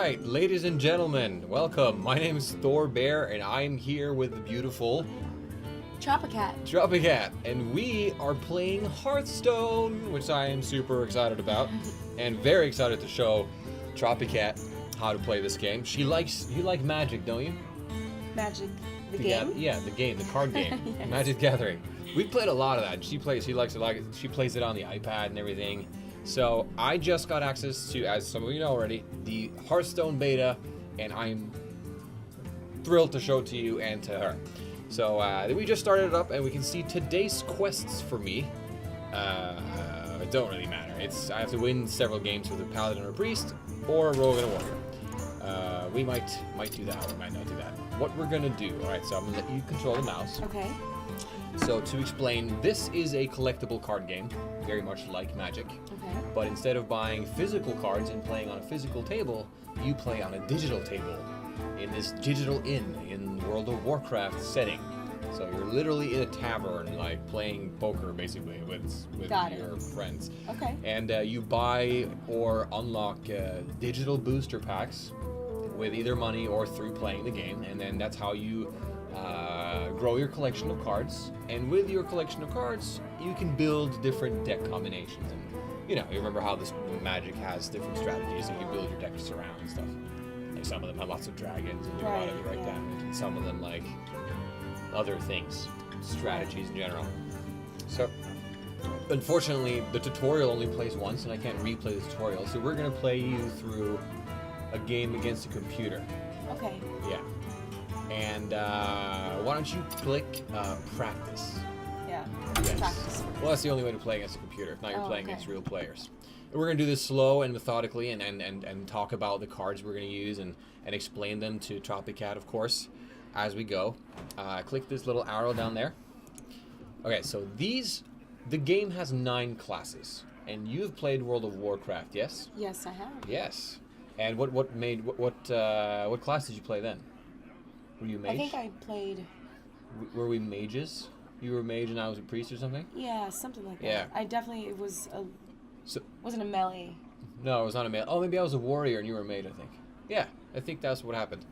right, ladies and gentlemen, welcome. My name is Thorbear, and I'm here with the beautiful TropiKat, and we are playing Hearthstone, which I am super excited about, and very excited to show TropiKat how to play this game. You like Magic, don't you? Magic, the game? Yeah, the game, the card game, Yes. Magic Gathering. We've played a lot of that. She plays it like she plays it on the iPad and everything. So I just got access to, as some of you know already, the Hearthstone beta, and I'm thrilled to show it to you and to her. So we just started it up, and we can see today's quests for me. It don't really matter. I have to win several games with a paladin or a priest, or a rogue and a warrior. We might do that, or might not do that. What we're gonna do, all right? So I'm gonna let you control the mouse. Okay. So to explain, this is a collectible card game, very much like Magic. Okay. But instead of buying physical cards and playing on a physical table, you play on a digital table in this digital inn in World of Warcraft setting. So you're literally in a tavern, like playing poker basically with your friends. Okay. And you buy or unlock digital booster packs with either money or through playing the game, and then that's how you grow your collection of cards. And with your collection of cards, you can build different deck combinations. And you remember how this Magic has different strategies that you build your decks around and stuff. Like some of them have lots of dragons and do a lot of right damage, and some of them like other things, strategies in general. So unfortunately, the tutorial only plays once, and I can't replay the tutorial. So we're gonna play you through a game against a computer. Okay. Yeah. And why don't you click practice? Yeah. Yes. Practice. Well, that's the only way to play against a computer. If not, you're playing okay. against real players. And we're gonna do this slow and methodically, and talk about the cards we're gonna use and explain them to TropiKat, of course, as we go. Click this little arrow down there. Okay, so the game has 9 classes, and you've played World of Warcraft, yes? Yes, I have. Yes. And what class did you play then? Were you a mage? I think I played. Were we mages? You were a mage and I was a priest or something? Yeah, something like that. Yeah. It wasn't a melee. No, it was not a mage. Oh, maybe I was a warrior and you were a mage, I think. Yeah, I think that's what happened.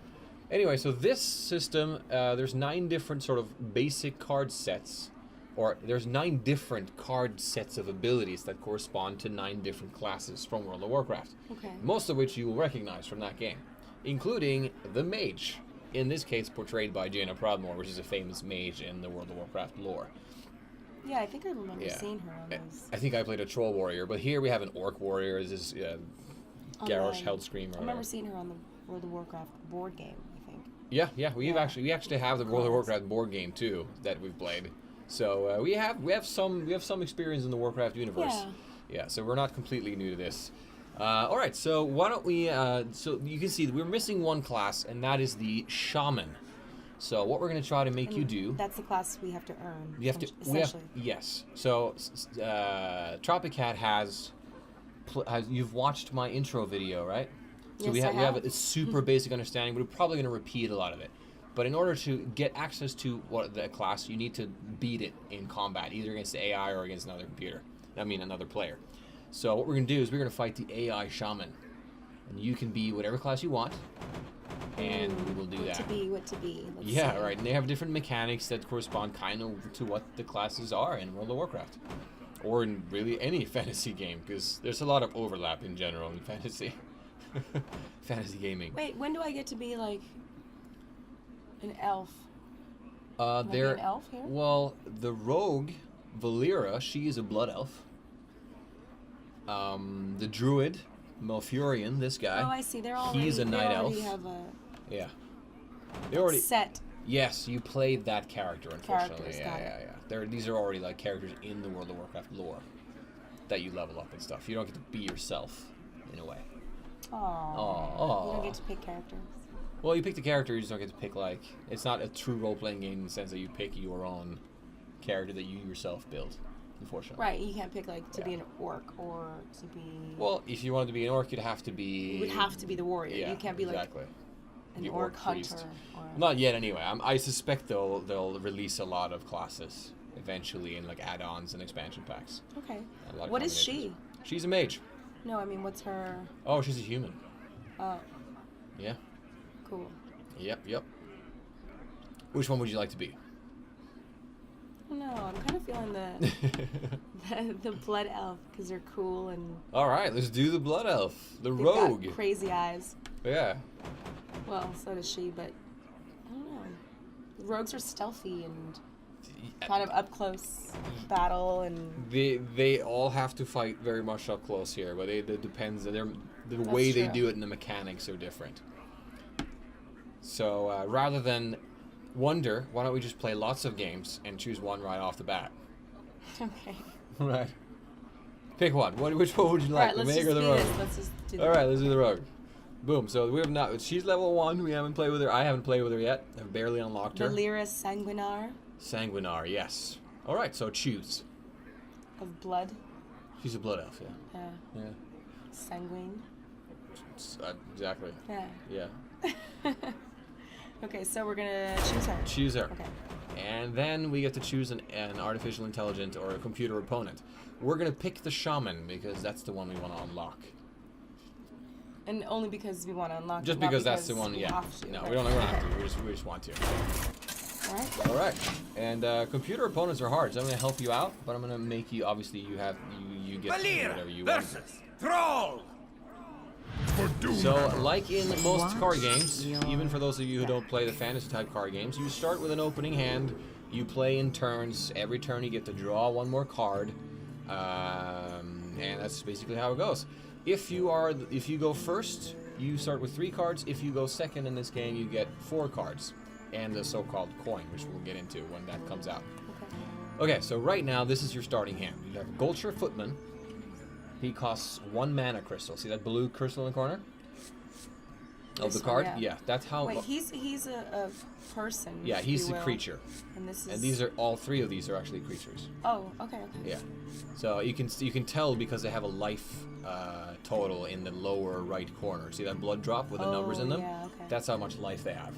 Anyway, so this system, there's 9 different sort of basic card sets, or there's 9 different card sets of abilities that correspond to 9 different classes from World of Warcraft. Okay. Most of which you will recognize from that game, including the mage. In this case, portrayed by Jaina Proudmoore, which is a famous mage in the World of Warcraft lore. Yeah, I think I remember seeing her on those. I think I played a troll warrior, but here we have an orc warrior. This is Garrosh Heldscream. I remember seeing her on the World of Warcraft board game, I think. Yeah, we actually have the World of Warcraft board game too that we've played. So we have some experience in the Warcraft universe. Yeah, so we're not completely new to this. All right, so why don't we? So you can see that we're missing one class, and that is the Shaman. So what we're going to try to make you do? That's the class we have to earn. You have to. Yes. So TropiKat has. You've watched my intro video, right? So Yes, we have a super basic understanding. We're probably going to repeat a lot of it. But in order to get access to the class, you need to beat it in combat, either against the AI or against another player. So what we're going to do is we're going to fight the AI Shaman. And you can be whatever class you want, and we will do that. What to be. Let's see. Right. And they have different mechanics that correspond kind of to what the classes are in World of Warcraft. Or in really any fantasy game, because there's a lot of overlap in general in fantasy. Fantasy gaming. Wait, when do I get to be like an elf? Can I be an elf here? Well, the rogue, Valera, she is a blood elf. The druid, Malfurion, this guy. Oh, I see. He's a night elf. Have a Yeah. They already set. Yes, you played that character, unfortunately. Characters, These are already like characters in the World of Warcraft lore that you level up and stuff. You don't get to be yourself, in a way. Oh. You don't get to pick characters. Well, you pick the character, you just don't get to pick, like, it's not a true role-playing game in the sense that you pick your own character that you yourself build, unfortunately. Right, you can't pick, like, to be an orc or to be... Well, if you wanted to be an orc, you'd have to be... You would have to be the warrior. Yeah, you can't be, like, an orc hunter. Or... Not yet, anyway. I suspect they'll release a lot of classes eventually in, like, add-ons and expansion packs. Okay. What is she? She's a mage. No, I mean, what's her... Oh, she's a human. Oh. Yeah. Cool. Yep. Which one would you like to be? No, I'm kind of feeling the blood elf because they're cool and. All right, let's do the blood elf, the they've rogue. got crazy eyes. Yeah. Well, so does she, but I don't know. Rogues are stealthy and kind of up close battle and. They all have to fight very much up close here, but it depends. The way they do it and the mechanics are different. So rather than wonder, why don't we just play lots of games and choose one right off the bat? Okay. Right. Pick one. Which one would you like, the Meg or the Rogue? Let's just do All right, let's do the Rogue. Boom. So we have not. She's level 1. We haven't played with her. I haven't played with her yet. I've barely unlocked her. Valera Sanguinar. Sanguinar, yes. All right. So choose. Of blood. She's a blood elf. Yeah. Yeah. Yeah. Sanguine. Exactly. Yeah. Yeah. Okay, so we're gonna choose her. Choose her. Okay. And then we get to choose an artificial intelligent or a computer opponent. We're gonna pick the Shaman because that's the one we want to unlock. And only because we want to unlock. Just it, not because that's the one. we Yeah. have to. No, Okay. we don't have to. We just want to. All right. All right. And computer opponents are hard, so I'm gonna help you out, but I'm gonna make you. Obviously, you get to do whatever you want. Thrall. So, like in most card games, even for those of you who don't play the fantasy type card games, you start with an opening hand. You play in turns. Every turn you get to draw one more card, and that's basically how it goes. If you go first, you start with 3 cards. If you go second in this game, you get 4 cards, and the so-called coin, which we'll get into when that comes out. Okay, so right now this is your starting hand. You have Gulcher Footman. He costs 1 mana crystal. See that blue crystal in the corner of the card? Yeah, that's how. Wait, he's a person. Yeah, he's if a you will. creature. And this is. And these are all 3 of these are actually creatures. Oh, okay. Yeah. So you can tell because they have a life total in the lower right corner. See that blood drop with the numbers in them? Yeah, okay. That's how much life they have.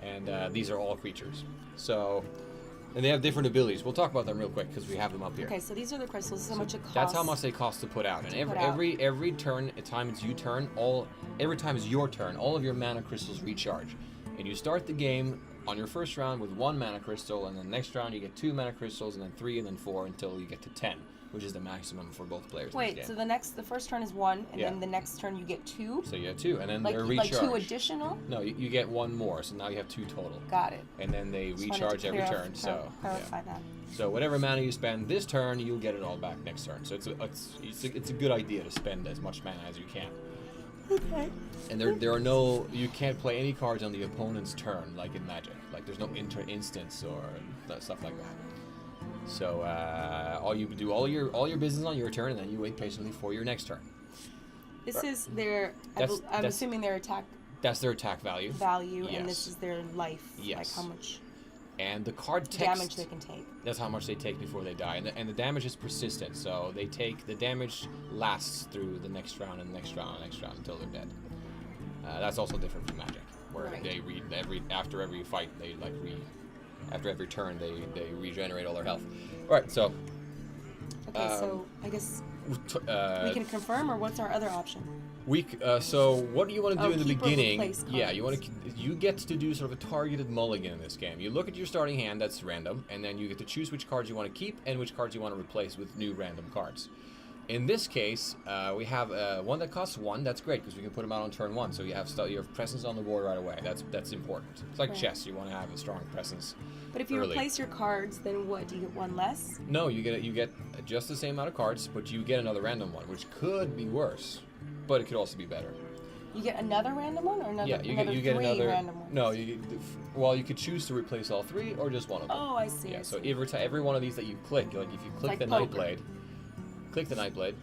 And these are all creatures. So. And they have different abilities. We'll talk about them real quick because we have them up here. Okay, so these are the crystals. This is how much it costs. That's how much they cost to put out. And every turn, time it's every time it's your turn, all of your mana crystals recharge. And you start the game on your first round with 1 mana crystal, and then next round you get 2 mana crystals, and then 3, and then 4 until you get to 10, which is the maximum for both players. Wait, so the first turn is 1, and then the next turn you get 2? So you get 2, and then like, they're recharged. Like 2 additional? No, you get 1 more, so now you have 2 total. Got it. And then they Just recharge every turn. So clarify that. So whatever mana you spend this turn, you'll get it all back next turn. So it's a good idea to spend as much mana as you can. Okay. And there are you can't play any cards on the opponent's turn like in Magic. Like there's no instance or stuff like that. So all you do all your business on your turn, and then you wait patiently for your next turn. This is their. I'm assuming their attack. That's their attack value. Value, yes. And this is their life. Yes. Like how much. And the card text. Damage they can take. That's how much they take before they die, and the damage is persistent. So they take the damage lasts through the next round and the next round and the next round until they're dead. That's also different from Magic, where they after every fight after every turn they regenerate all their health. All right, so. Okay, so I guess we can confirm, or what's our other option? So what do you want to do in the keep or beginning? replace Yeah, cards. you get to do sort of a targeted mulligan in this game. You look at your starting hand, that's random, and then you get to choose which cards you want to keep and which cards you want to replace with new random cards. In this case, we have one that costs 1. That's great because we can put them out on turn 1, so you have presence on the board right away. That's important. It's like chess. You want to have a strong presence. But if you early. replace your cards, then what? Do you get 1 less? No, you get just the same amount of cards, but you get another random one, which could be worse, but it could also be better. You get another random one, or another? Yeah, you get 3 another random ones? No, you could choose to replace all 3 or just one of them. Oh, I see. Yeah, I so see. every one of these that you click, like if you click like the poker. Nightblade, click the Nightblade.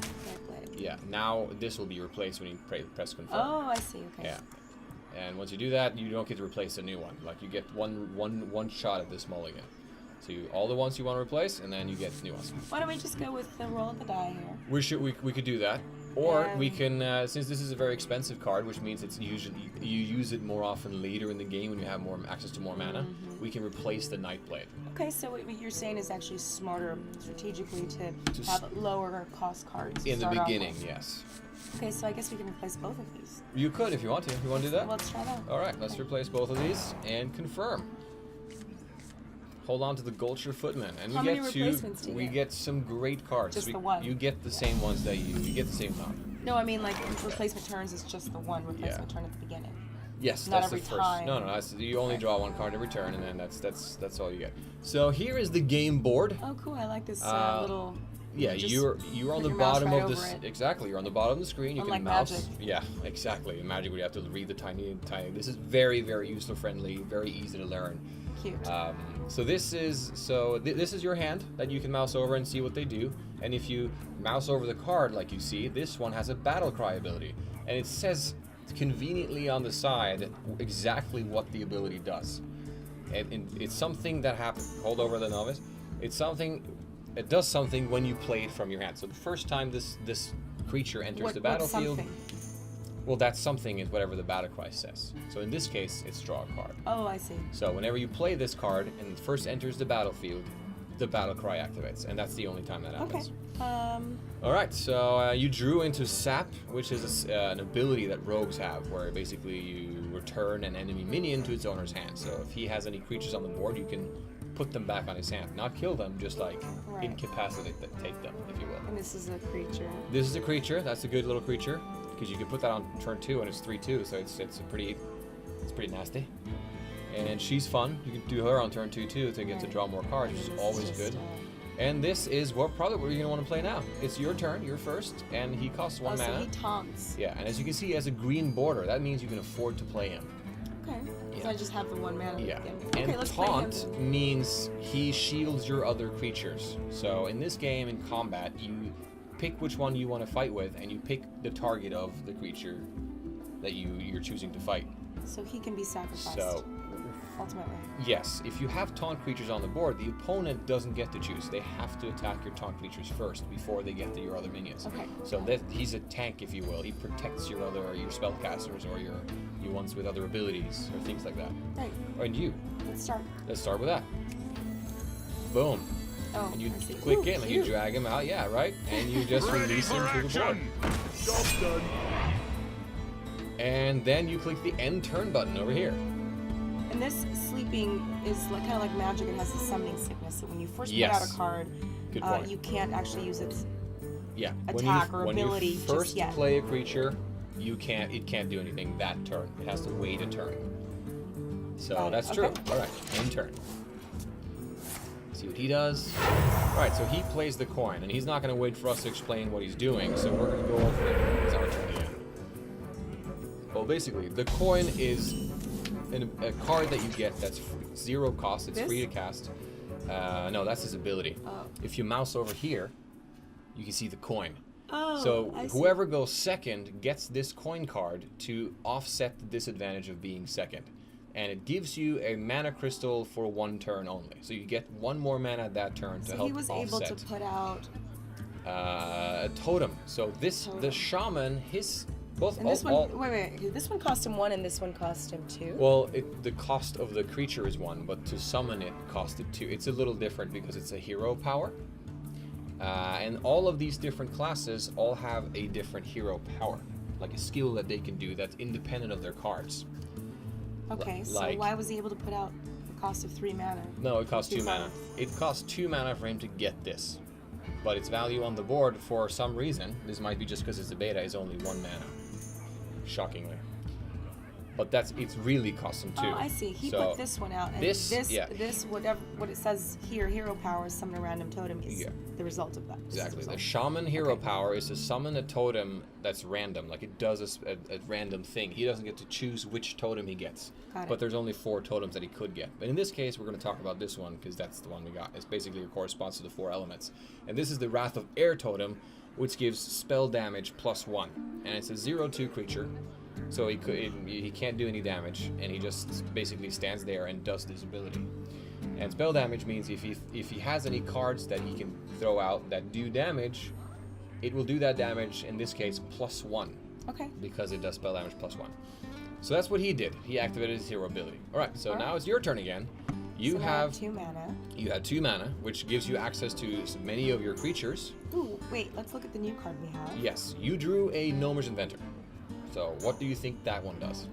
Yeah, now this will be replaced when you press confirm. Oh, I see. Okay. Yeah, and once you do that, you don't get to replace a new one. Like you get one shot at this mulligan. So all the ones you want to replace, and then you get new ones. Why don't we just go with the roll of the die here? We could do that. Or we can, since this is a very expensive card, which means it's usually you use it more often later in the game when you have more access to more mana, we can replace the Nightblade. Okay, so what you're saying is actually smarter strategically to have lower cost cards. In the beginning, yes. Okay, so I guess we can replace both of these. You could if you want to. You want to do that? Let's try that. All right, let's replace both of these and confirm. Hold on to the Gulcher Footman, and How many replacements do you we get? get some great cards. Just the one. You get the same ones that you get the same amount. No, I mean like replacement turns is just the one replacement turn at the beginning. Yes, Not that's the every first. time. No, you only draw one card every turn, and then that's all you get. So here is the game board. Oh, cool! I like this little. Yeah, just you're on the your mouse bottom right of this. over it. Exactly, you're on the bottom of the screen. You Unlike can mouse. Magic. Yeah, exactly. In Magic, we have to read the tiny. This is very, very user friendly, very easy to learn. Cute. So this is your hand that you can mouse over and see what they do. And if you mouse over the card, like you see, this one has a battle cry ability, and it says conveniently on the side exactly what the ability does. And it's something that happens. Hold over the novice. It's something. It does something when you play it from your hand. So the first time this creature enters the battlefield, well, that something is whatever the battle cry says. So in this case, it's draw a card. Oh, I see. So whenever you play this card and it first enters the battlefield, the battle cry activates, and that's the only time that happens. Okay. All right. So you drew into Sap, which is an ability that rogues have, where basically you return an enemy minion to its owner's hand. So if he has any creatures on the board, you can put them back on his hand. Not kill them, just like incapacitate them, take them, if you will. And this is a creature. This is a creature. That's a good little creature, because you can put that on turn 2 and it's 3/2, so it's pretty nasty. And she's fun. You can do her on turn 2 too to get to draw more cards, which is always good. And this is probably what you're gonna want to play now. It's your turn. You're first, and he costs 1 mana. So he taunts. Yeah, and as you can see, he has a green border. That means you can afford to play him. Okay. So I just have the 1 mana. Yeah. Okay, And let's play taunt him. means he shields your other creatures. So in this game, in combat, you pick which one you want to fight with, and you pick the target of the creature that you're choosing to fight. So he can be sacrificed. So, ultimately. yes, if you have taunt creatures on the board, the opponent doesn't get to choose. They have to attack your taunt creatures first before they get to your other minions. Okay. So he's a tank, if you will. He protects your spellcasters or your ones with other abilities or things like that. Right. And you. Let's start. Let's start with that. Boom. Oh, And you I see. click Ooh, in and you cute. drag him out, yeah, right? And you just release him to the board. Job's done. And then you click the end turn button over here. And this sleeping is like, kind of like Magic. It has the summoning sickness. So when you first put Yes. out a card, Good point. you can't actually use its Yeah. attack or when ability you just first yet. play a creature, it can't do anything that turn. It has to wait a turn. So Got it. that's Okay. true. All right, end turn. See what he does. All right, so he plays the coin, and he's not going to wait for us to explain what he's doing. So we're going to go over it. It's our turn again. Well, basically, the coin is a card that you get that's 0 cost. It's This? free to cast. No, that's his ability. Oh. If you mouse over here, you can see the coin. Oh, So I see. whoever goes second gets this coin card to offset the disadvantage of being second. And it gives you a mana crystal for 1 turn only. So you get 1 more mana that turn to So help he was offset. able to put out. A totem. So the shaman, both And this all, one, wait. This one cost him 1, and this one cost him 2. well, the cost of the creature is 1, but to summon it costed 2. It's a little different because it's a hero power. And all of these different classes all have a different hero power, like a skill that they can do that's independent of their cards. Okay, so like- why was he able to put out the cost of 3 mana? No, it costs 2 Two mana. mana. It costs 2 mana for him to get this. But its value on the board, for some reason, this might be just because it's a beta, is only 1 mana. Shockingly. But it's really cost him 2. Oh, I see. He So put this one out, and this- this, yeah. whatever what it says here, hero power, summon a random totem, is Yeah. the result of that. This is Exactly. The result. shaman hero Okay. power is to summon a totem that's random. Like it does a random thing. He doesn't get to choose which totem he gets. Got it. But there's only 4 totems that he could get. But in this case, we're going to talk about this one because that's the one we got. It's basically it corresponds to the 4 elements. And this is the Wrath of Air totem, which gives spell damage +1. And it's a 0/2 creature. So he can't do any damage, and he just basically stands there and does this ability. And spell damage means if he has any cards that he can throw out that do damage, it will do that damage, in this case, +1. Okay. Because it does spell damage +1. So that's what he did. He activated his hero ability. Alright, so now it's your turn again. You so now I have 2 mana. You have 2 mana, which gives you access to many of your creatures. Ooh, wait, let's look at the new card we have. Yes, you drew a Gnomer's Inventor. So what do you think that one does?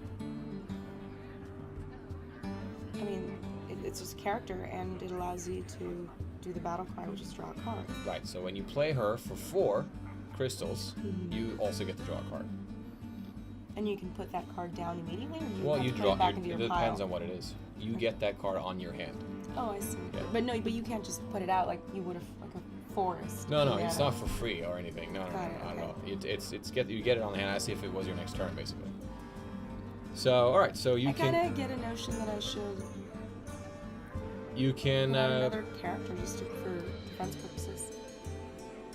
I mean, it's just a character, and it allows you to do the battle cry, which is draw a card. Right, so when you play her for 4 crystals, you also get to draw a card. And you can put that card down immediately, or do you Well, have you to put draw it back it. into It your depends pile? on what it is. You get that card on your hand. Oh, I see. Yeah. But you can't just put it out like you would have like a forest. No, Yeah. it's not for free or anything. No, Got it, not at okay. all. You get it on the hand as if it was your next turn, basically. So, all right, so you I can kind of get a notion that I should add another character just for defense purposes.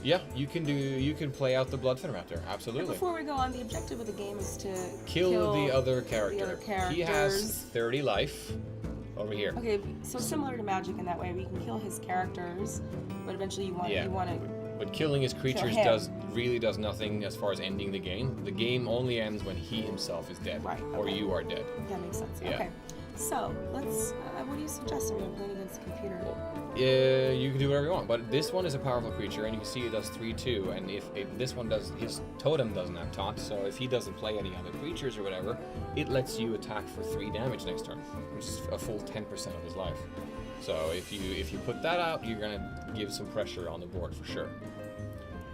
Yeah, you can play out the Bloodfin Raptor. But Absolutely. before we go on, the objective of the game is to Kill the other character. The other characters. He has 30 life over here. Okay, so similar to Magic in that way, we can kill his characters, but eventually you want to. But killing his creatures him. does nothing as far as ending the game. The game only ends when he himself is dead, Right, or okay. you are dead. That makes sense. Yeah. Okay, so let's. What do you suggest? Are we playing against the computer? You can do whatever you want, but this one is a powerful creature, and you can see it does 3/2. And if this one does, his totem doesn't have taunt, so if he doesn't play any other creatures or whatever, it lets you attack for 3 damage next turn, which is a full 10% of his life. So if you put that out, you're gonna give some pressure on the board for sure.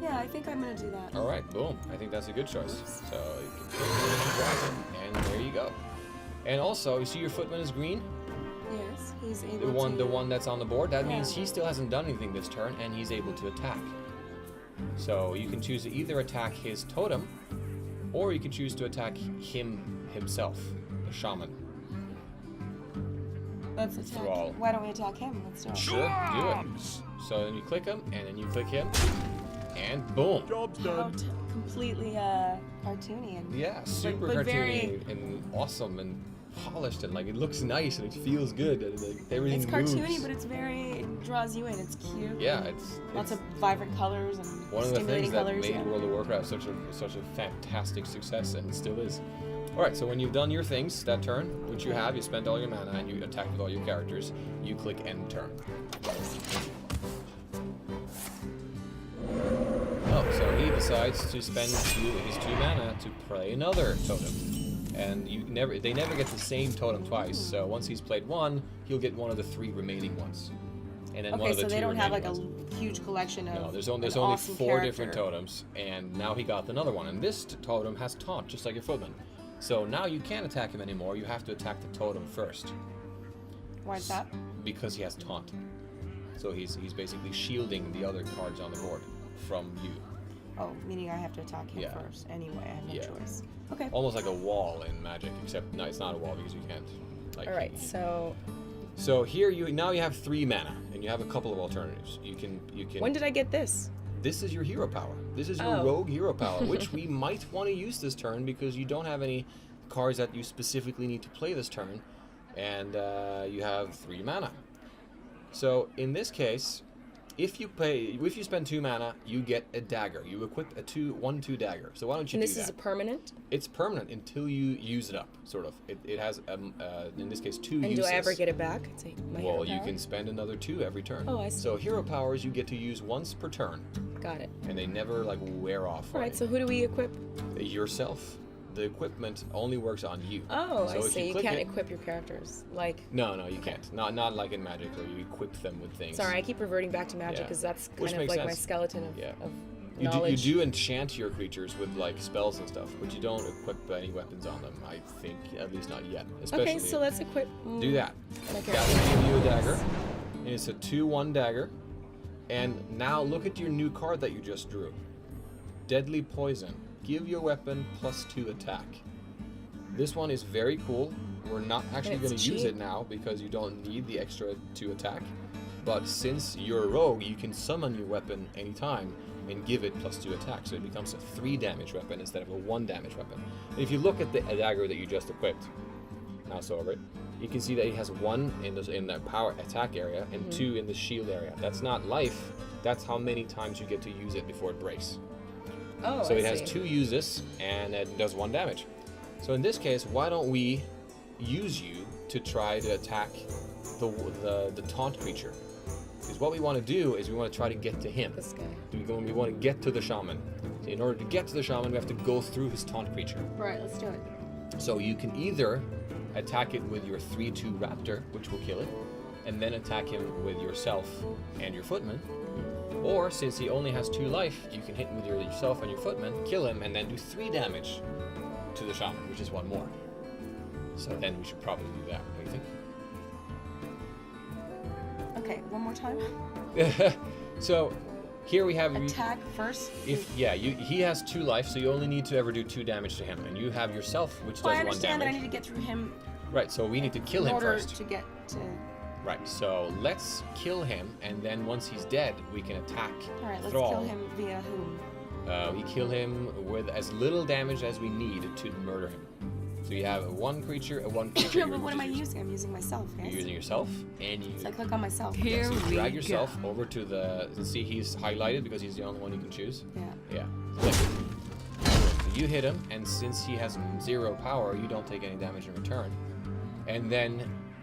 Yeah, I think I'm gonna do that. All right, boom. I think that's a good choice. So you can take the dragon, and there you go. And also, you see your footman is green. Yes, he's able The one that's on the board. That means Yeah. he still hasn't done anything this turn, and he's able to attack. So you can choose to either attack his totem, or you can choose to attack himself, the shaman. Let's attack. Thrall. Why don't we attack him? Let's do it. Sure, do it. So then you click him, and then you click him, and boom. Job's How done. completely cartoony and Yeah, super but cartoony very- and awesome and polished, and like it looks nice and it feels good, and like everything it's moves. cartoony, but it draws you in. It's cute. Yeah, it's Lots of vibrant colors and one of the stimulating things that colors. made Yeah. World of Warcraft such a fantastic success, and it still is. All right, so when you've done your things that turn, which you have, you spent all your mana and you attack with all your characters, you click end turn. Oh, so he decides to spend his 2 mana to play another totem. And they never get the same totem twice. So once he's played one, he'll get one of the 3 remaining ones. And then one Okay, of the so 2 they don't have like remaining ones. a huge collection of. No, there's an only awesome 4 different character. totems, and now he got another one. And this totem has taunt, just like your footman. So now you can't attack him anymore. You have to attack the totem first, Why is that? because he has taunt. So he's basically shielding the other cards on the board from you, Oh, meaning I have to attack him Yeah. first. Anyway, I have no Yeah. choice. Okay. almost like a wall in Magic. Except no, it's not a wall because you can't. Like, All right. So So here you have 3 mana, and you have a couple of alternatives. You can. when did I get this? This is your hero power. This is your Oh. rogue hero power, which we might want to use this turn because you don't have any cards that you specifically need to play this turn, and you have 3 mana. So in this case, if you spend 2 mana, you get a dagger. You equip a 1/2 dagger. So why don't you And do this that? is a permanent. It's permanent until you use it up, sort of. It has, in this case, 2 And uses. do I ever get it back? It's like my hero Well, you power? can spend another 2 every turn. Oh, I see. So hero powers you get to use once per turn, Got it. and they never like wear off. All right. So who do we equip? Yourself. The equipment only works on you. Oh, So I if see. You click can't it- equip your characters. Like, No, you can't. Not like in Magic where you equip them with things. sorry, I keep reverting back to magic Yeah. because that's Which kind of makes like my sense. skeleton of, Yeah. of You knowledge. do enchant your creatures with like spells and stuff, but you don't equip any weapons on them. I think, at least not yet. Especially Okay, so let's equip. do that. my That character. will give you a dagger, and it's a 2/1 dagger. And now look at your new card that you just drew. Deadly Poison. Give your weapon +2 attack. This one is very cool. We're not actually it's going to use cheap. it now because you don't need the extra 2 attack. But since you're a rogue, you can summon your weapon anytime and give it +2 attack. So it becomes a 3 damage weapon instead of a 1 damage weapon. And if you look at the dagger that you just equipped, mouse over it, you can see that it has 1 in the power attack area and 2 in the shield area. That's not life. That's how many times you get to use it before it breaks. Oh, So I it has see. 2 uses and it does 1 damage. So in this case, why don't we use you to try to attack the taunt creature? Because what we want to do is we want to try to get to him. This guy. We want to get to the shaman. So in order to get to the shaman, we have to go through his taunt creature. Right, let's do it. So you can either attack it with your 3/2 raptor, which will kill it, and then attack him with yourself and your footman. Or, since he only has 2 life, you can hit him with yourself and your footman, kill him, and then do 3 damage to the shaman, which is 1 more. So then we should probably do that. What do you Okay, one more time. think? So here we have Attack first. he has 2 life, so you only need to ever do 2 damage to him, and you have yourself, which Well, does I 1 understand that I damage. need to get through him Right, so we need to kill in him order first. to get to. Right, so let's kill him, and then once he's dead, we can attack All right, let's Thrall. kill him via whom? We kill him with as little damage as we need to murder him. So you have one creature. No, but what am I using? I'm using myself. Yes. You're using yourself, and you. So I click on myself. Yeah, so you drag yourself over to the. See, he's highlighted because he's the only one you can choose. Yeah. Yeah. Click. So you hit him, and since he has 0 power, you don't take any damage in return. And then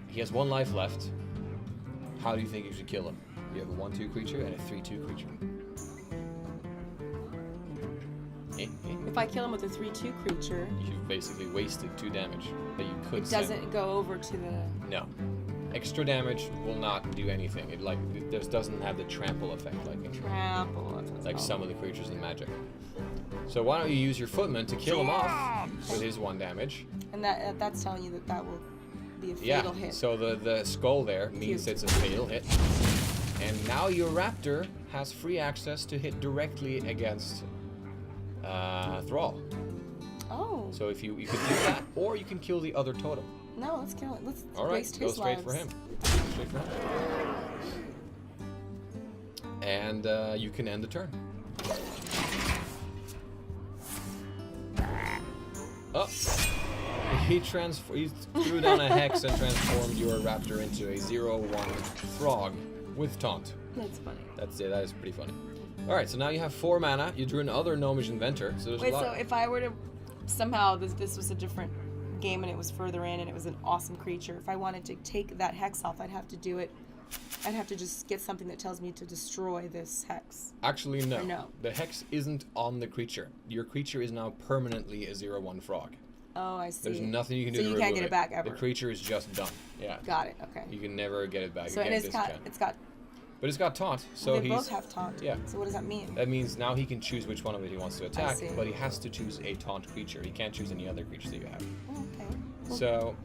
he has 1 life left. How do you think you should kill him? You have a 1/2 creature and a 3/2 creature. If I kill him with a 3/2 creature, You've basically wasted 2 damage that you could it send. doesn't go over to the. No. Extra damage will not do anything. It just doesn't have the trample effect Trample. like some of the creatures in Magic. So why don't you use your footman to kill him off with his 1 damage? And that's telling you that will be a Yeah. fatal hit. So the skull there means Cute. it's a fatal hit. And now your raptor has free access to hit directly against Thrall. Oh. So if you could do that, or you can kill the other totem. No, let's kill it. Let's All right, waste go his straight lives. for him. Straight for him. And you can end the turn. Oh, he threw down a hex and transformed your raptor into a 0/1 frog with taunt. That's funny. That's it. That is pretty funny. All right, so now you have 4 mana. You drew another gnomish inventor. So there's Wait, a lot. so if I were to somehow this was a different game and it was further in and it was an awesome creature, if I wanted to take that hex off, I'd have to do it. I'd have to just get something that tells me to destroy this hex. Actually, no. Or no. The hex isn't on the creature. Your creature is now permanently a 0/1 frog. Oh, I see. There's nothing you can do So to you remove can't get it back ever. The creature is just done. Yeah. Got it. Okay. You can never get it back. So Again, it's got. But it's got taunt, so they he's. both have taunt. Yeah. So what does that mean? That means now he can choose which one of it he wants to attack, see. but he has to choose a taunt creature. He can't choose any other creatures that you have. Oh, okay. Well, So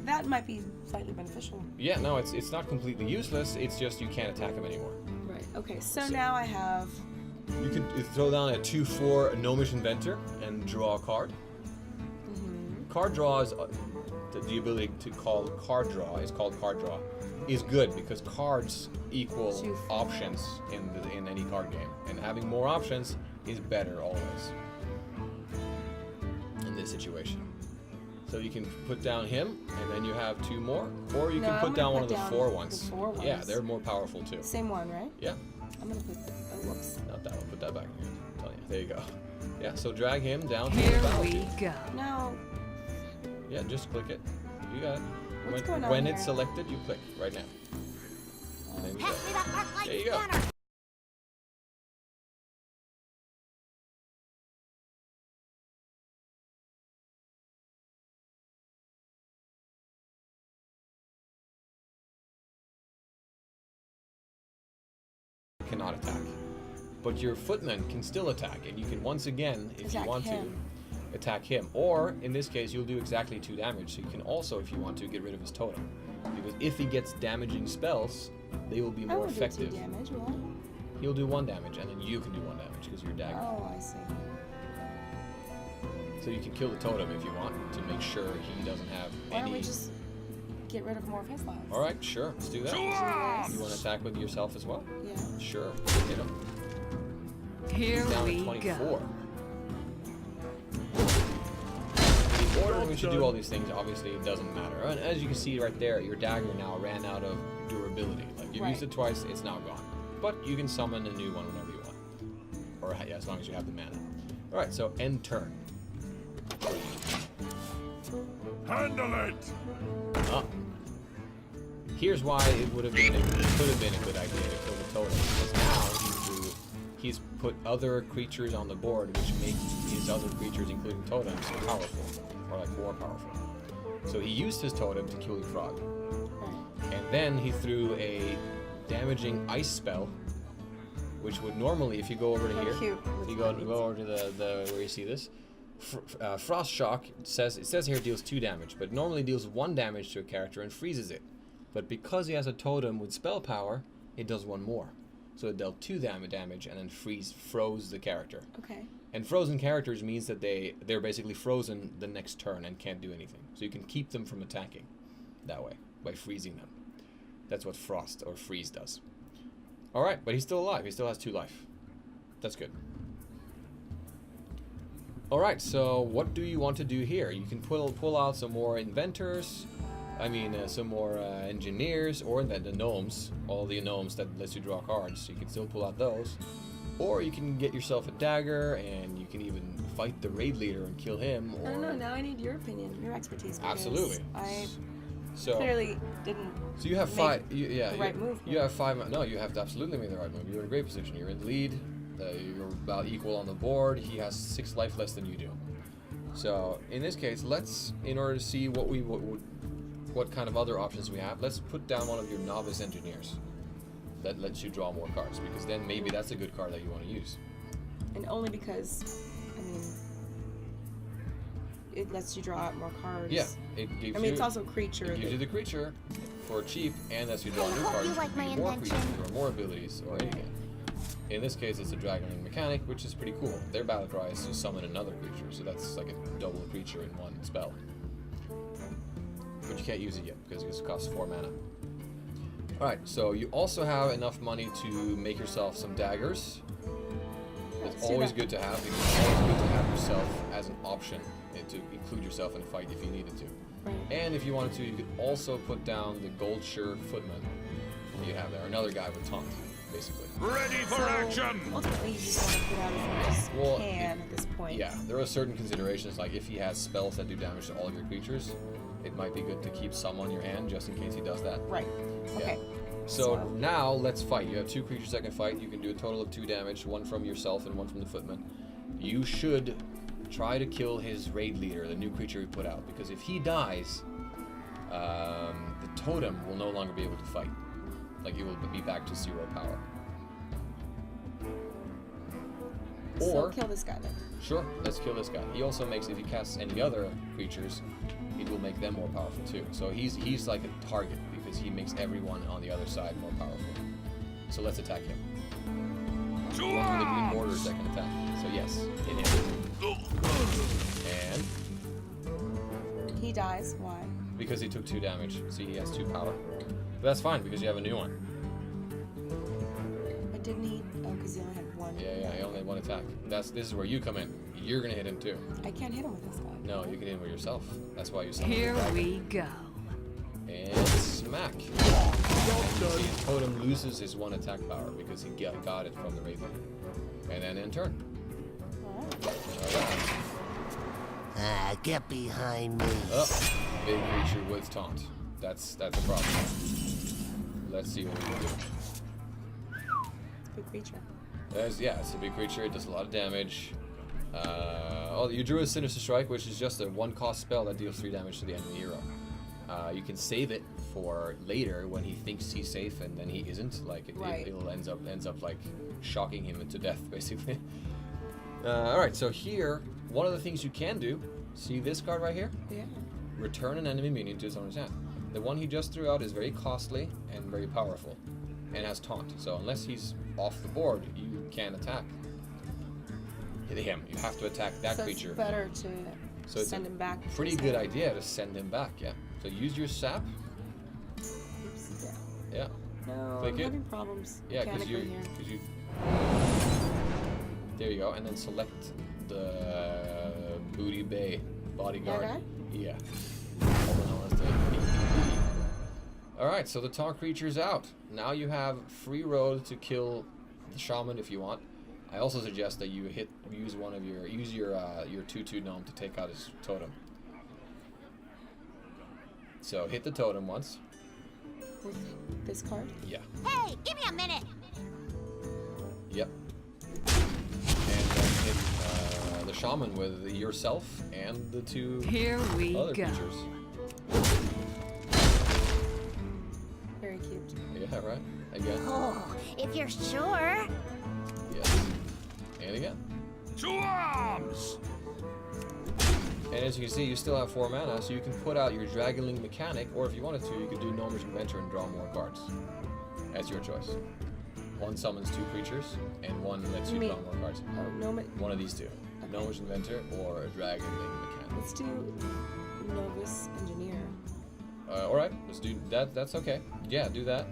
that might be slightly beneficial. yeah, no, it's not completely useless. It's just you can't attack him anymore. Right. Okay. So now I have. You can throw down a 2/4 gnomish inventor and draw a card. Card draw is the ability to call card draw is called card draw is good because cards equal options in any card game, and having more options is better always in this situation. So you can put down him, and then you have 2 more, or you No, can I'm put gonna down one put of the down 4 ones. the 4 Yeah, ones. they're more powerful too. Same one, right? Yeah, I'm gonna put. Oh, whoops. not that one. Put that back in here. I'm telling you. There you go. Yeah. So drag him down to the Here we battlefield. go. No. Yeah, just click it. You got it. What's going on when here? it's selected, you click right now. And then you go. Pass me that arc light There you go. scanner. Cannot attack. But your footman can still attack, and you can once again, if Attack you want him. to, attack him. Or, in this case, you'll do exactly 2 damage, so you can also, if you want to, get rid of his totem. Because if he gets damaging spells, they will be I more won't effective. do 2 damage, will He'll do 1 damage, and then you can do 1 damage, because you're I? dagger. Oh, I see. So you can kill the totem if you want, to make sure he doesn't have Why don't any... we just get rid of more of his lives? Alright, sure, let's do that. Yes. You want to attack with yourself as well? Yeah. Sure, hit him. Here Down we to 24. go. The order in which you do all these things obviously doesn't matter. And as you can see right there, your dagger now ran out of durability. Like you've used Right. it twice, it's now gone. But you can summon a new one whenever you want. Or yeah, as long as you have the mana. All right, so end turn. Handle it! Oh. Here's why it could have been a good idea to kill the totem, because now he's put other creatures on the board, which make his other creatures, including totems, powerful, or like more powerful. So he used his totem to kill your frog, and then he threw a damaging ice spell, which would normally, if you go over to here, you go over to the where you see this. Frost Shock it says here deals 2 damage, but normally deals 1 damage to a character and freezes it. But because he has a totem with spell power, it does 1 more. So it dealt 2 damage and then froze the character. Okay. And frozen characters means that they're basically frozen the next turn and can't do anything. So you can keep them from attacking that way by freezing them. That's what frost or freeze does. All right, but he's still alive. He still has 2 life. That's good. All right, so what do you want to do here? You can pull out some more inventors. Some more engineers, or invent the gnomes. All the gnomes that lets you draw cards. You can still pull out those. Or you can get yourself a dagger, and you can even fight the raid leader and kill him. Or... I don't know. Now I need your opinion, your expertise. Absolutely. I so, clearly didn't. So you have 5. The right move. You have 5. No, you have to absolutely make the right move. You're in a great position. You're in the lead. You're about equal on the board. He has 6 life less than you do. So in this case, in order to see what kind of other options we have, let's put down one of your novice engineers that lets you draw more cards, because then maybe that's a good card that you want to use. And only because, it lets you draw out more cards. Yeah, it gives it's also creature. It gives you the creature for cheap, and lets you draw new cards. You like my more invention? creatures or more abilities or anything. In this case, it's a dragoning mechanic, which is pretty cool. Their battle cry is to summon another creature, so that's like a double creature in 1 spell. But you can't use it yet because it costs 4 mana. Alright, so you also have enough money to make yourself some daggers. It's always good to have, because it's always good to have yourself as an option and to include yourself in a fight if you needed to. Right. And if you wanted to, you could also put down the Goldsure Footman that you have there, another guy with taunt, basically. Ready for action! Ultimately, you just want to put out as much as you can at this point. Yeah, there are certain considerations, like if he has spells that do damage to all of your creatures, it might be good to keep some on your hand just in case he does that. Right. Okay. Yeah. So now let's fight. You have 2 creatures that can fight. You can do a total of 2 damage, 1 from yourself and 1 from the footman. You should try to kill his raid leader, the new creature we put out, because if he dies, the totem will no longer be able to fight. Like, it will be back to 0 power. So kill this guy then. Sure, let's kill this guy. He also makes, if he casts any other creatures, it will make them more powerful too. So he's like a target, because he makes everyone on the other side more powerful. So let's attack him. One of the green mortars that can attack. So yes, it hit. And he dies. Why? because he took 2 damage. See, he has 2 power. But that's fine because you have a new one. But didn't he? Oh, because he only had 1. Yeah, he only had 1 attack. This is where you come in. You're gonna hit him too. I can't hit him with this guy. No, you can hit him with yourself. That's why you summon Here the dragon. we go. And smack. And his totem loses his 1 attack power because he got it from the raven. And then in turn. Alright. Get behind me. Oh, big creature with taunt. That's a problem. Let's see what we can do. It's a big creature. It's a big creature. It does a lot of damage. You drew a Sinister Strike, which is just a 1-cost spell that deals 3 damage to the enemy hero. You can save it for later when he thinks he's safe and then he isn't. Like it ends up like shocking him into death, basically. All right, so here, one of the things you can do. See this card right here? Yeah. Return an enemy minion to its owner's hand. The one he just threw out is very costly and very powerful, and has taunt. So unless he's off the board, you can't attack him. You have to attack that creature. It's better to send him back. Pretty good idea to send him back. Yeah. So use your sap. Oops, Yeah. No, Click I'm it. having problems. Yeah, because mechanically you. here. There you go, and then select the Booty Bay bodyguard. That guy? Yeah. Hold on, let's do it. Alright, so the taunt creature's out. Now you have free road to kill the shaman if you want. I also suggest that you use your 2/2 gnome to take out his totem. So hit the totem once. With this card? Yeah. Hey, give me a minute. Yep. And then hit the shaman with yourself and the 2 Here we other go. creatures. Very cute. Yeah, right. Again. Oh, if you're sure. Yes. And again. To arms! And as you can see, you still have 4 mana, so you can put out your Dragonling mechanic, or if you wanted to, you could do Gnomish Inventor and draw more cards. That's your choice. One summons 2 creatures, and one lets you draw more cards. Oh, no, One of these 2. Gnomish Inventor or a Dragonling mechanic. let's do Novice Engineer. Alright, let's do that. That's okay. Yeah, do that.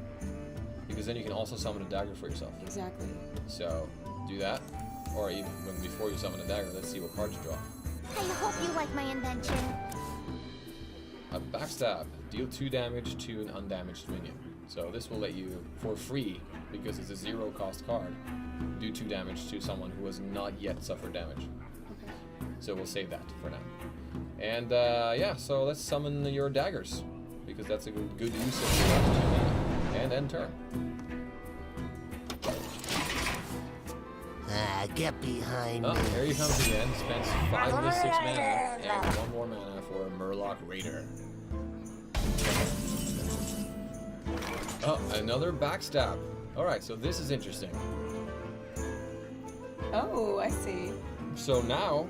Because then you can also summon a dagger for yourself. Exactly. So, do that. Or even before you summon a dagger, let's see what cards you draw. I hope you like my invention. A backstab. Deal 2 damage to an undamaged minion. So this will let you, for free, because it's a 0 cost card, do 2 damage to someone who has not yet suffered damage. Okay. So we'll save that for now. And yeah, so let's summon your daggers, because that's a good use of your last 2 mana. And end turn. Get behind Oh, me. here he comes again. Spends 5 of his 6 mana, and 1 more mana for a Murloc Raider. Oh, another backstab. Alright, so this is interesting. Oh, I see. So now,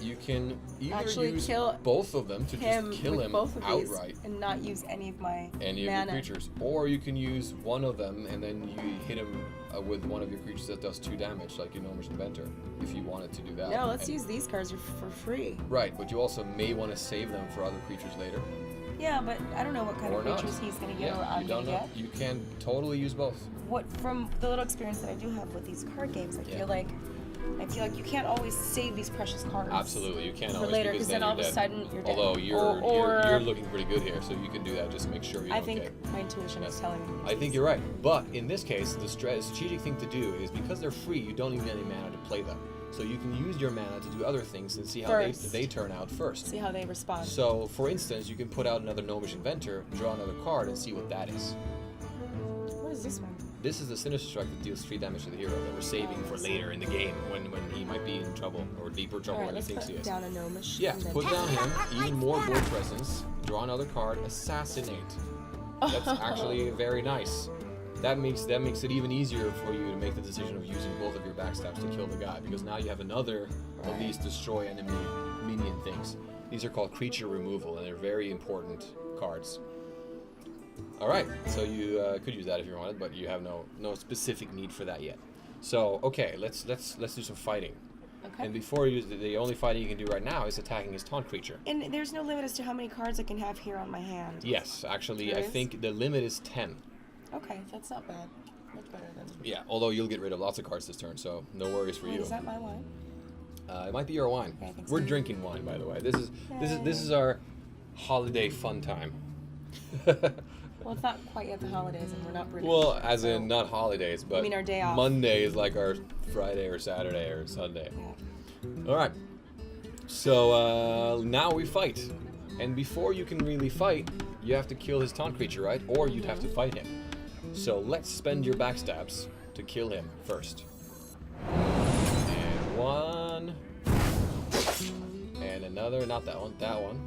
you can either Actually use kill both of them to Him just kill with him both of these outright, and not use any of my any of mana. your creatures. Or you can use one of them and then you hit him with one of your creatures that does 2 damage, like your Gnomish Inventor, if you wanted to do that. No, let's And- use these cards for free. Right, but you also may want to save them for other creatures later. Yeah, but I don't know what kind Or of not. creatures he's gonna get or Yeah, I'm you gonna don't know. get. You can totally use both. What from the little experience that I do have with these card games, I Yeah. feel like you can't always save these precious cards. Absolutely, you can't For always later, because 'cause then all of a you're dead. sudden you're dead. Although Or- you're looking pretty good here, so you can do that. Just make sure you're I okay. think my intuition is Yes. telling me. I think you're right. But in this case, the strategic thing to do is because they're free, you don't need any mana to play them. So you can use your mana to do other things and see how First. they turn out first. See how they respond. So, for instance, you can put out another Gnomish Inventor, draw another card, and see what that is. What is this one? This is the Sinister Strike that deals 3 damage to the hero that we're saving for later in the game when he might be in trouble or deeper trouble Alright, than he let's thinks he put is. down a gnomish. Yeah, and then- put down him, even more board presence, draw another card, assassinate. That's actually very nice. That makes it even easier for you to make the decision of using both of your backstabs to kill the guy, because now you have another of these destroy enemy minion things. These are called creature removal, and they're very important cards. All right, so you could use that if you wanted, but you have no specific need for that yet. So okay, let's do some fighting. Okay. And before you, the only fighting you can do right now is attacking his taunt creature. And there's no limit as to how many cards I can have here on my hand. Yes, actually, There I is? think the limit is 10. Okay, that's not bad. Much better than. Yeah, although you'll get rid of lots of cards this turn, so no worries for Wait, you. is that my wine? It might be your wine. Okay, I think We're so. drinking wine, by the way. This is our holiday fun time. Well, it's not quite yet the holidays, and we're not British. Well, as so- in not holidays, but mean our day off. Monday is like our Friday or Saturday or Sunday. Yeah. All right. So now we fight, and before you can really fight, you have to kill his taunt creature, right? Or you'd have to fight him. So let's spend your backstabs to kill him first. And one, and another. Not that one. That one.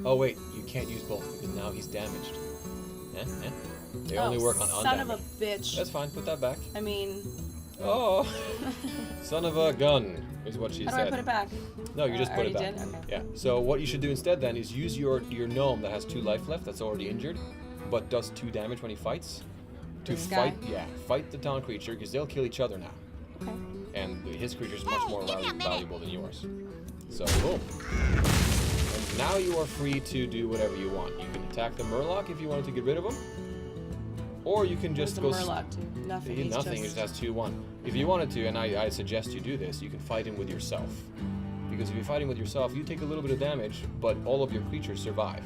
Oh wait, you can't use both because now he's damaged. They only work on Son of a undamaged. bitch. That's fine. Put that back. I mean, Oh, son of a gun is what she how do said. I put it back? No, you just I put it already back. did? Okay. Yeah. So what you should do instead then is use your gnome that has 2 life left, that's already injured, but does 2 damage when he fights. To This fight, guy? fight the taunt creature because they'll kill each other now, Okay. and his creature is much more give me a minute. valuable than yours. So boom. And now you are free to do whatever you want. You can attack the Murloc if you wanted to get rid of him, or you can just Where's go. the Murloc to? Nothing. He's Nothing. It just... just has 2/1. If you wanted to, and I suggest you do this, you can fight him with yourself. Because if you're fighting with yourself, you take a little bit of damage, but all of your creatures survive,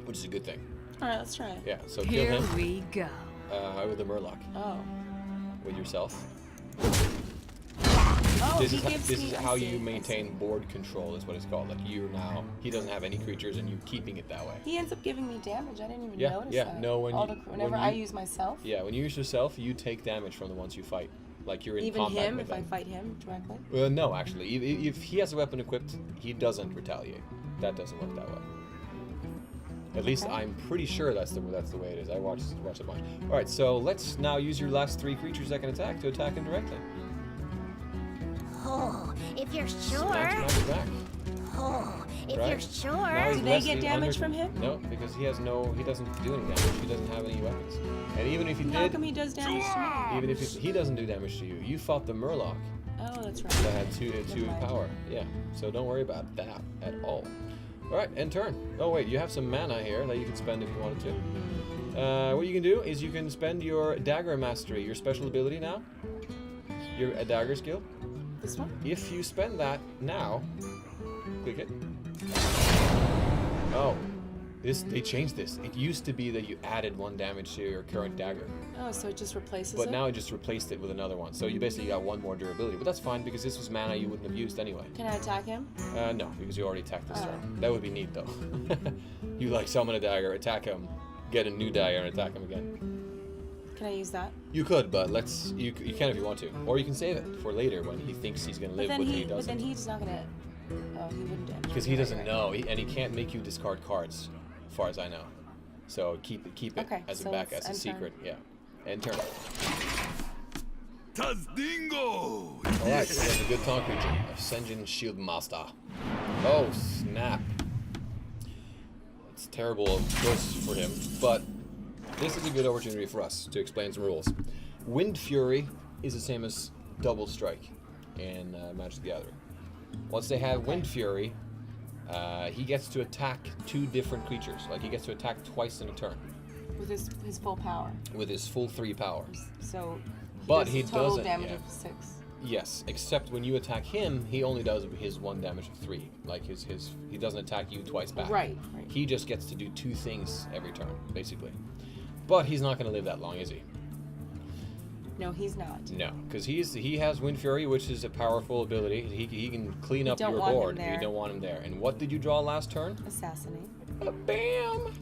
which is a good thing. All right, let's try it. Yeah. So Here kill him we go. with the Murloc Oh. with yourself. Oh, this he is gives this me- is I how see, you I maintain see. board control is what it's called. Like you're now he doesn't have any creatures and you're keeping it that way. He ends up giving me damage. I didn't even Yeah, notice yeah, that. no, when All you- whenever when I you- use myself. Yeah, when you use yourself, you take damage from the ones you fight. Like you're in Even combat him, with if I them. fight him directly. Well, no, actually, if he has a weapon equipped, he doesn't retaliate. That doesn't work that way. At least Okay. I'm pretty sure that's the way it is. I watched a bunch. All right, so let's now use your last 3 creatures that can attack to attack him directly. Oh, if you're Smack him sure. on the back. Oh, if Right. you're Now sure. he's Do they wrestling get damage under- from him? No, because he doesn't do any damage. He doesn't have any weapons. And even if he How did, come he does damage to me? even if he doesn't do damage to you, you fought the Murloc Oh, that's that right. had 2 Never mind. power. Yeah, so don't worry about that at all. All right, end turn. Oh wait, you have some mana here that you can spend if you wanted to. What you can do is you can spend your Dagger Mastery, your special ability now, your dagger skill. This one? If you spend that now, click it. Oh, they changed this. It used to be that you added 1 damage to your current dagger, Oh, so it just replaces but it? now it just replaced it with another one. So you basically got 1 more durability, but that's fine because this was mana you wouldn't have used anyway. Can I attack him? No, because you already attacked this Oh. turn. That would be neat though. You like summon a dagger, attack him, get a new dagger, and attack him again. Can I use that? You could, but you can if you want to, or you can save it for later when he thinks he's gonna live, but he but doesn't. then he's not gonna. Oh, he wouldn't damage. Because me, he right, doesn't right. know, and he can't make you discard cards, as far as I know. So keep it Okay, as a so back let's as a end turn. secret. Yeah, end turn. Tazdingo! All right, so there's a good taunt creature, Ascension Shield Master. Oh snap! It's terrible, of course, for him, but this is a good opportunity for us to explain some rules. Wind Fury is the same as Double Strike in Magic the Gathering. Once they have Wind Fury, he gets to attack 2 different creatures. Like he gets to attack twice in a turn With his full power. with his full 3 power. So. But does he total doesn't. damage Yeah. of 6. Yes, except when you attack him, he only does his 1 damage of 3. Like he doesn't attack you twice back. Right. He just gets to do 2 things every turn, basically. But he's not going to live that long, is he? No, he's not. No, because he has Wind Fury, which is a powerful ability. He can clean up don't your want him board. there. You don't want him there. And what did you draw last turn? Assassinate. Bam!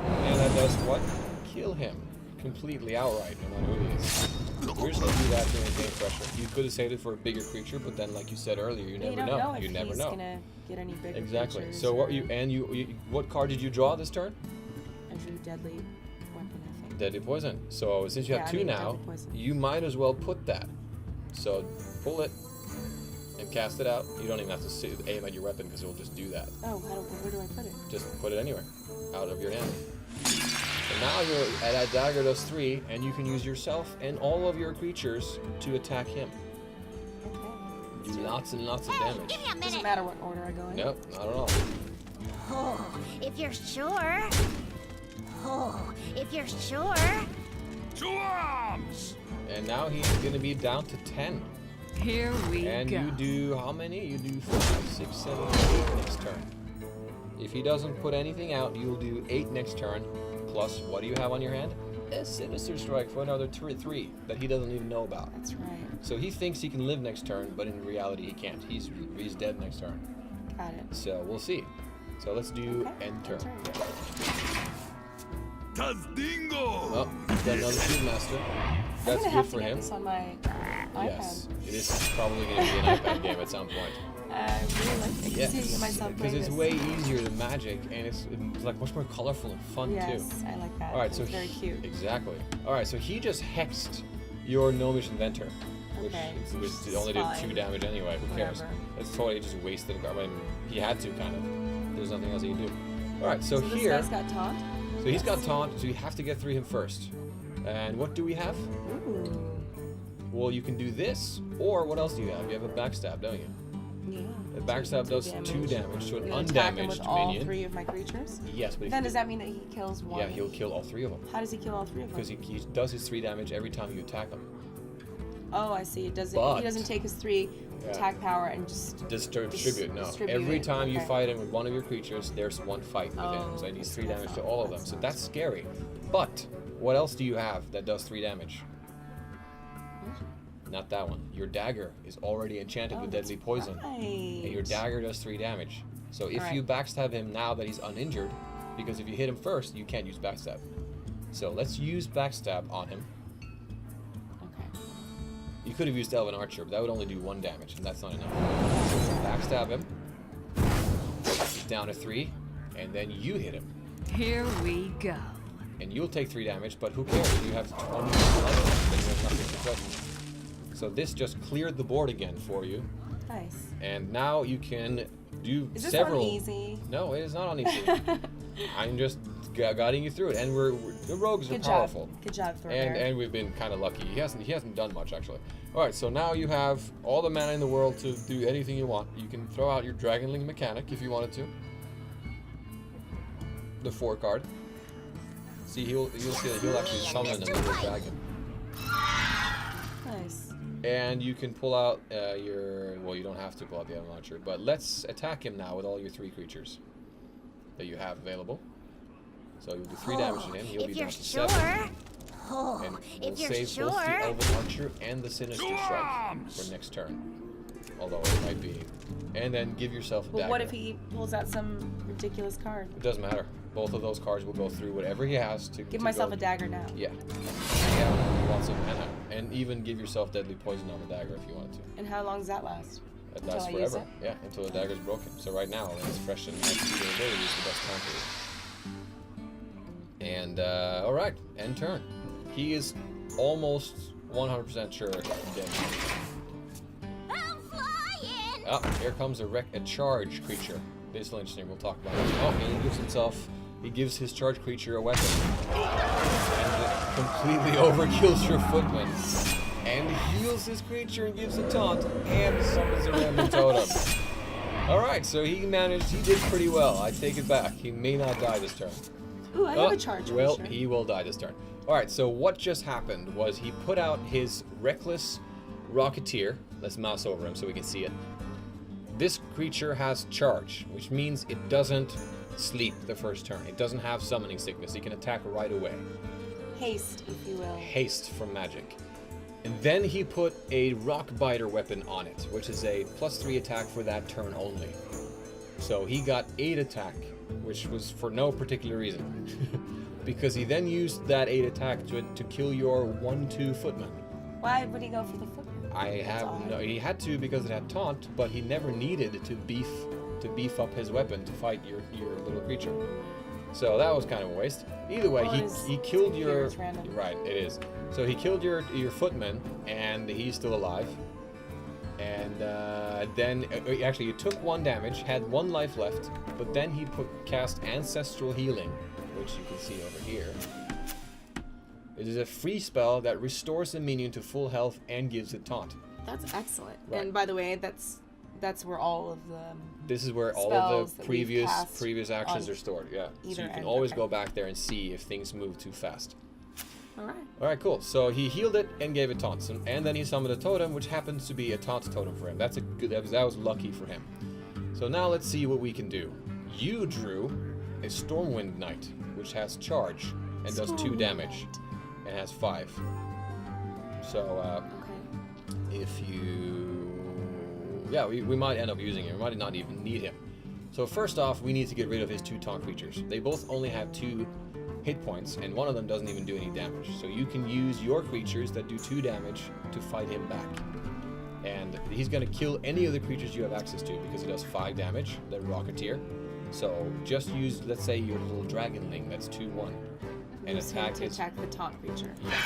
And that does what? Kill him completely outright, no matter who he is. We're just gonna do that to maintain pressure. You could have saved it for a bigger creature, but then, like you said earlier, you You never don't know. know if You never he's know. gonna get any bigger Exactly. creatures So or- what card did you draw this turn? I drew deadly weapon, I think. Deadly poison. So since you have Yeah, I 2 mean, now, deadly poison. you might as well put that. So pull it and cast it out. You don't even have to aim at your weapon because it will just do that. Oh, where do I put it? Just put it anywhere, out of your hand. So now that dagger does 3, and you can use yourself and all of your creatures to attack him. Okay. Do lots and lots of Hey, damage. give me a Doesn't minute. matter what order I go in. Nope, not at all. Oh, if you're sure. Oh, if you're sure. To arms! And now he's gonna be down to 10. Here we And go. you do how many? You do 5, 6, 7, 8 next turn. If he doesn't put anything out, you'll do 8 next turn. Plus, what do you have on your hand? A Sinister Strike for another 3 that he doesn't even know about. That's right. So he thinks he can live next turn, but in reality he can't. He's dead next turn. Got it. So we'll see. So let's do Okay, end turn. end turn. Tazdingo! Oh, he's got another Shield Master. I'm That's gonna good have for to get him. this on my iPad. Yes, this is probably going to be an iPad game at some point. I really like it. I can see myself because playing it's this. way easier than Magic, and it's like much more colorful and fun Yes, too. I like that. All right, so it's very cute. Exactly. All right, so he just hexed your Gnomish Inventor, which Okay. which only did 2 Fine. damage anyway. Who cares? Whatever. It's totally just wasted. I mean, he had to kind of. There's nothing else he can do. All right, so this here, guy's got taunt. so he's got taunt, so you have to get through him first. And what do we have? Ooh. Well, you can do this, or what else do you have? You have a backstab, don't you? Yeah. A backstab does 2 damage to an You attack him with undamaged all minion. 3 of my creatures. Yes, but if Then you does that mean that he kills one? yeah, he'll kill all 3 of them. How does he kill all 3 of them? Because he does his 3 damage every time you attack him. Oh, I see. It doesn't. But- He doesn't take his 3 Yeah. attack power and just. Distribute, no. distribute Every it, time you okay. fight him with one of your creatures, there's 1 fight with him. Oh, So he needs so 3 that's damage to not- all of them. that's So not that's scary. But what else do you have that does 3 damage? Not that one. Your dagger is already enchanted with deadly poison. And your dagger does 3 damage. So if you backstab him now that he's uninjured, because if you hit him first, you can't use backstab. So let's use backstab on him. Okay. You could have used Elven Archer, but that would only do 1 damage, and that's not enough. So backstab him. He's down to 3, and then you hit him. Here we go. And you'll take 3 damage, but who cares? You have 20 life, then you have nothing to threaten. So this just cleared the board again for you. Nice. And now you can do Is this several. uneasy? No, it is not uneasy. I'm just guiding you through it, and the rogues are powerful. Good job, Thorbear. And we've been kind of lucky. He hasn't done much actually. All right, so now you have all the mana in the world to do anything you want. You can throw out your Dragonling mechanic if you wanted to. The 4 card. See, you'll see that he'll actually summon a little dragon. Nice. And you can pull out well, you don't have to pull out the Elven Archer, but let's attack him now with all your 3 creatures that you have available. So you'll do 3 damage to him. He'll be down to 7. And we'll save both the Elven Archer and the Sinister Strike for next turn. Although it might be. And then give yourself a dagger. Well, what if he pulls out some ridiculous card? It doesn't matter. Both of those cards will go through whatever he has to Give myself a dagger now. Yeah. Yeah, you want some mana. And even give yourself deadly poison on the dagger if you wanted to. And how long does that last? It lasts Until I use forever. Yeah, until the dagger's broken. So right now, when it's fresh and nice to the ability, is the best time for you. And, alright, end turn. He is almost 100% sure dead. I'm flying. Oh, here comes a charge creature. This is interesting, we'll talk about it. Oh, and he gives his charge creature a weapon. And it completely overkills your footman. And heals his creature and gives a taunt. And summons a random totem. Alright, so he did pretty well. I take it back. He may not die this turn. Ooh, I have a charge creature. Well, he will die this turn. Alright, so what just happened was he put out his Reckless Rocketeer. Let's mouse over him so we can see it. This creature has charge, which means it doesn't sleep the first turn. It doesn't have summoning sickness. It can attack right away. Haste, if you will. Haste from magic. And then he put a Rockbiter weapon on it, which is a +3 attack for that turn only. So he got 8 attack, which was for no particular reason. Because he then used that 8 attack to kill your 1/2 footman. Why would he go for the footman? He had to because it had taunt, but he never needed to beef up his weapon to fight your little creature. So that was kind of a waste. Either way, he killed your right. It is. So he killed your footman, and he's still alive. And then actually, you took 1 damage, had 1 life left, but then he cast Ancestral Healing, which you can see over here. It is a free spell that restores a minion to full health and gives it taunt. That's excellent. Right. And by the way, that's where all of the This is where all of the previous actions are stored. Yeah, so you can always go back there and see if things move too fast. All right. All right, cool. So he healed it and gave it taunts, and then he summoned a totem, which happens to be a taunt totem for him. That was lucky for him. So now let's see what we can do. You drew a Stormwind Knight, which has charge and does 2 damage, and has 5. So if you, we might end up using him. We might not even need him. So first off, we need to get rid of his 2 taunt creatures. They both only have 2 hit points, and one of them doesn't even do any damage. So you can use your creatures that do 2 damage to fight him back. And he's going to kill any of the creatures you have access to because he does 5 damage, the Rocketeer. So just use, let's say, your little Dragonling that's 2/1. And attack the taunt creature. Yeah.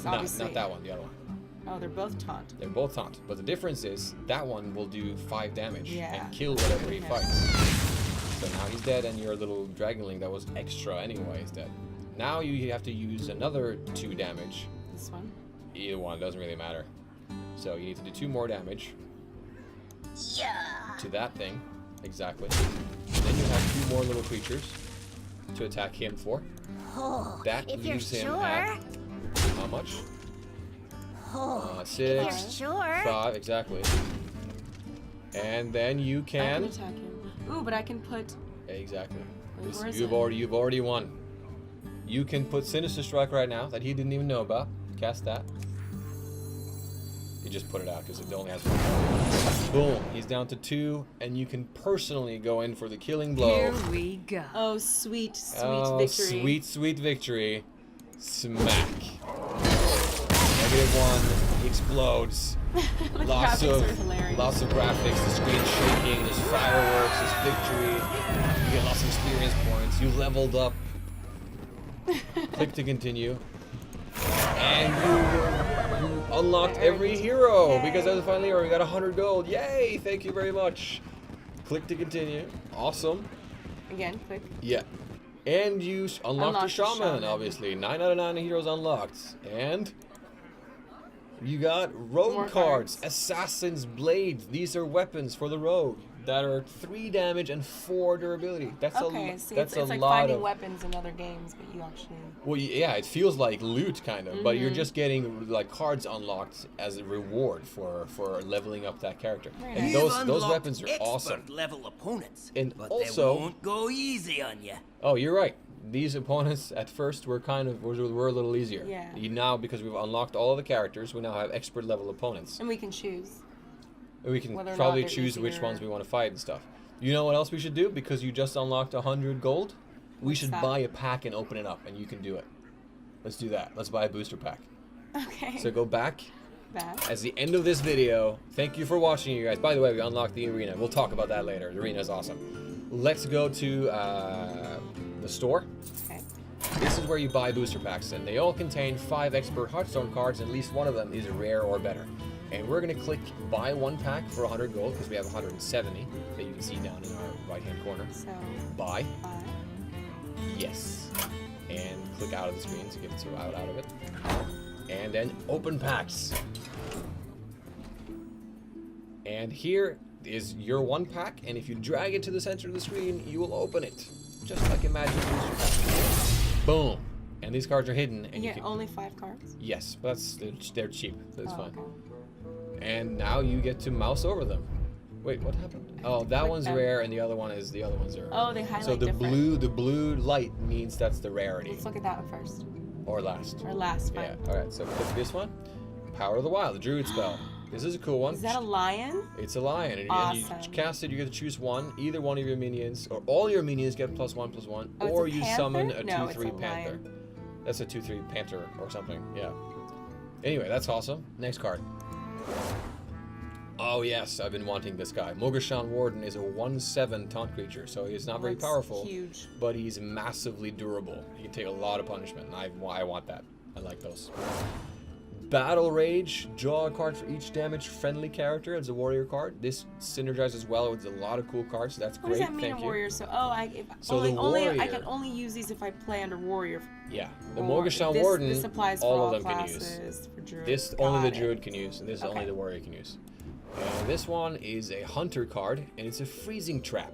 Not that one, the other one. Oh, they're both taunt. They're both taunt. But the difference is that one will do 5 damage and kill kill whatever he fights. So now he's dead, and your little Dragonling that was extra anyway is dead. Now you have to use another 2 damage. This one? Either one, doesn't really matter. So you need to do 2 more damage. Yeah. To that thing. Exactly. Then you have 2 more little creatures to attack him for. Oh, That if you're leaves him sure. at how much? Oh, 6, if you're sure. 5, exactly. And then you I can can attack him. Ooh, but I can put. exactly. Wait, where is You've already won. You can put Sinister Strike right now that he didn't even know about. Cast that. You just put it out because it only has one. Boom. He's down to 2, and you can personally go in for the killing blow. Here we go. Oh, sweet, sweet Oh, victory. sweet, sweet victory. Smack. -1. He explodes. The graphics are hilarious. Lots of graphics. The screen shaking. There's fireworks. There's victory. You get lots of experience points. You leveled up. Click to continue. And you unlocked every hero because that was finally hero. You got 100 gold. Yay! Thank you very much. Click to continue. Awesome. Again, quick. Yeah. And you unlocked the Unlocked the Shaman, Shaman. obviously. 9 out of 9 heroes unlocked. And you got rogue More cards. cards. Assassin's Blades. These are weapons for the rogue that are 3 damage and 4 durability. That's Okay, a see, that's it's a like lot finding of weapons in other games, but you actually... well, yeah, it feels like loot kind of, but you're Mm-hmm. just getting like cards unlocked as a reward for leveling up that character. Very And nice. those weapons are awesome. Level opponents, And but also- they won't go easy on you. Oh, you're right. These opponents at first were were a little easier. Yeah. Now, because we've unlocked all of the characters, we now have expert level opponents. And we can choose. And we can Whether or probably not they're choose which easier. ones we want to fight and stuff. You know what else we should do? Because you just unlocked 100 gold, we What's should that? buy a pack and open it up, and you can do it. Let's do that. Let's buy a booster pack. Okay. So go back. That. As the end of this video, thank you for watching, you guys. By the way, we unlocked the arena. We'll talk about that later. The arena is awesome. Let's go to the store. Okay. This is where you buy booster packs, and they all contain 5 expert Hearthstone cards, and at least one of them is rare or better. And we're going to click buy 1 pack for 100 gold, because we have 170 that you can see down in our right-hand corner. So, Buy. 5. Yes. And click out of the screen to get it out of it. And then open packs. And here is your 1 pack, and if you drag it to the center of the screen, you will open it. Just like a magic booster pack. Boom. And these cards are hidden, and You you get can... only 5 cards? Yes, but they're cheap. That's Oh, fine. okay. And now you get to mouse over them. Wait, what happened? Oh, that click one's them. rare, and the other ones are. Oh, they highlight So the different. blue light means that's the rarity, Let's look at that one first. or last. Or last Yeah. one. All right. So click this one. Power of the Wild, the Druid spell. This is a cool one. Is that a lion? It's a lion, and Awesome. you cast it. You get to choose one. Either one of your minions, or all your minions get +1/+1, Oh, it's or a you panther? summon a No, it's 2/3 a panther. lion. That's a 2/3 panther or something. Yeah. Anyway, that's awesome. Next card. Oh yes, I've been wanting this guy. Mogashan Warden is a 1/7 taunt creature, so he's not very That's powerful, huge. but he's massively durable. He can take a lot of punishment, and I want that. I like those. Battle Rage, draw a card for each damage friendly character as a warrior card. This synergizes well with a lot of cool cards, so that's What great. does that mean Thank in you. warrior? So, So only, the only I warrior- can only use these if I play under warrior. Yeah, the Or Mogashan this, Warden, This applies for all all of them classes. can use. For druid. This only the Got it. druid can use, and this is only Okay. the warrior can use. And this one is a hunter card, and it's a freezing trap,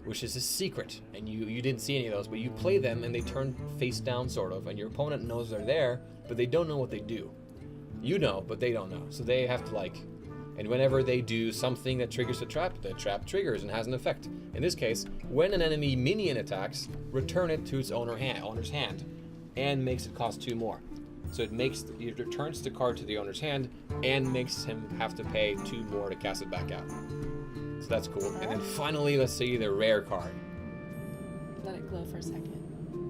which is a secret. And you didn't see any of those, but you play them, and they turn face down, sort of, and your opponent knows they're there, but they don't know what they do. You know, but they don't know. So they have to and whenever they do something that triggers the trap triggers and has an effect. In this case, when an enemy minion attacks, return it to its owner's hand, and makes it cost 2 more. So it returns the card to the owner's hand and makes him have to pay 2 more to cast it back out. So that's cool. And then finally, let's see the rare card. Let it glow for a second.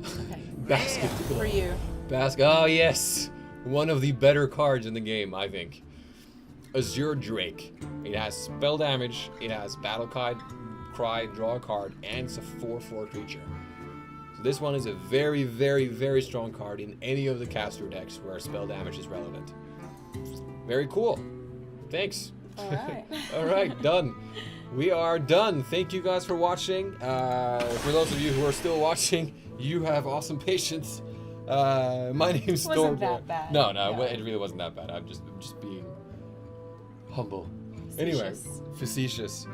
Okay. Basket. For you. Oh yes, one of the better cards in the game, I think. Azure Drake. It has spell damage. It has battle cry, draw a card, and it's a 4/4 creature. So this one is a very, very, very strong card in any of the caster decks where spell damage is relevant. Very cool. Thanks. All right. All right, done. We are done. Thank you guys for watching. For those of you who are still watching, you have awesome patience. My name's Wasn't Thorbear. that bad. No, No. it really wasn't that bad. I'm just being humble. Anyway, facetious.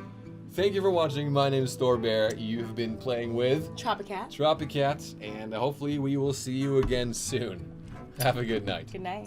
Thank you for watching. My name is Thorbear. You've been playing with TropiKat. TropiKats, and hopefully we will see you again soon. Have a good night. Good night.